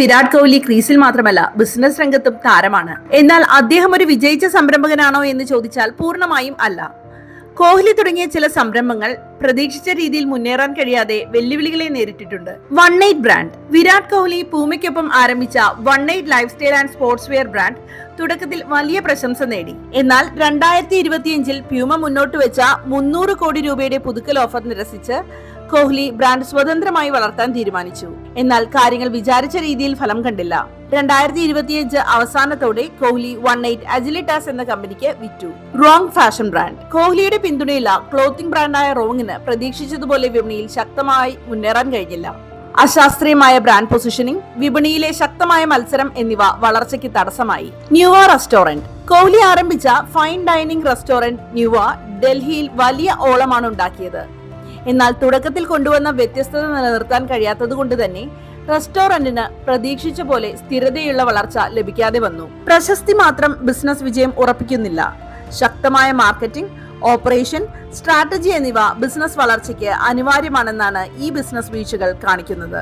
വിരാട് കോഹ്ലി ക്രീസിൽ മാത്രമല്ല ബിസിനസ് രംഗത്തും താരമാണ്. എന്നാൽ അദ്ദേഹം ഒരു വിജയിച്ച സംരംഭകനാണോ എന്ന് ചോദിച്ചാൽ പൂർണ്ണമായും അല്ല. കോഹ്ലി തുടങ്ങിയ ചില സംരംഭങ്ങൾ പ്രതീക്ഷിച്ച രീതിയിൽ മുന്നേറാൻ കഴിയാതെ വെല്ലുവിളികളെ നേരിട്ടിട്ടുണ്ട്. 18 ബ്രാൻഡ്. വിരാട് കോഹ്ലി പൂമയ്ക്കൊപ്പം ആരംഭിച്ച 18 lifestyle and sportswear brand തുടക്കത്തിൽ വലിയ പ്രശംസ നേടി. എന്നാൽ 2025-ൽ പ്യൂമ മുന്നോട്ട് വെച്ച 300 കോടി രൂപയുടെ പുതുക്കൽ ഓഫർ നിരസിച്ച് കോഹ്ലി ബ്രാൻഡ് സ്വതന്ത്രമായി വളർത്താൻ തീരുമാനിച്ചു. എന്നാൽ കാര്യങ്ങൾ വിചാരിച്ച രീതിയിൽ ഫലം കണ്ടില്ല. 2025 അവസാനത്തോടെ കോഹ്ലി 18 അജിലിറ്റാസ് എന്ന കമ്പനിക്ക് വിറ്റു. Wrong fashion brand. കോഹ്ലിയുടെ പിന്തുണയുള്ള ക്ലോത്തിംഗ് ബ്രാൻഡായ റോങ്ങിന് പ്രതീക്ഷിച്ചതുപോലെ വിപണിയിൽ ശക്തമായി മുന്നേറാൻ കഴിഞ്ഞില്ല. അശാസ്ത്രീയമായ ബ്രാൻഡ് പൊസിഷനിംഗ്, വിപണിയിലെ ശക്തമായ മത്സരം എന്നിവ വളർച്ചയ്ക്ക് തടസ്സമായി. ന്യൂവ റെസ്റ്റോറന്റ്. കോഹ്ലി ആരംഭിച്ച ഫൈൻ ഡൈനിങ് റെസ്റ്റോറന്റ് ന്യൂവ ഡൽഹിയിൽ വലിയ ഓളമാണ് ഉണ്ടാക്കിയത്. എന്നാൽ തുടക്കത്തിൽ കൊണ്ടുവന്ന വ്യത്യസ്തത നിലനിർത്താൻ കഴിയാത്തതുകൊണ്ട് തന്നെ റെസ്റ്റോറന്റിന് പ്രതീക്ഷിച്ച പോലെ സ്ഥിരതയുള്ള വളർച്ച ലഭിക്കാതെ വന്നു. പ്രശസ്തി മാത്രം ബിസിനസ് വിജയം ഉറപ്പിക്കുന്നില്ല. ശക്തമായ മാർക്കറ്റിംഗ്, ഓപ്പറേഷൻ, സ്ട്രാറ്റജി എന്നിവ ബിസിനസ് വളർച്ചയ്ക്ക് അനിവാര്യമാണെന്നാണ് ഈ ബിസിനസ് വീഴ്ചകൾ കാണിക്കുന്നത്.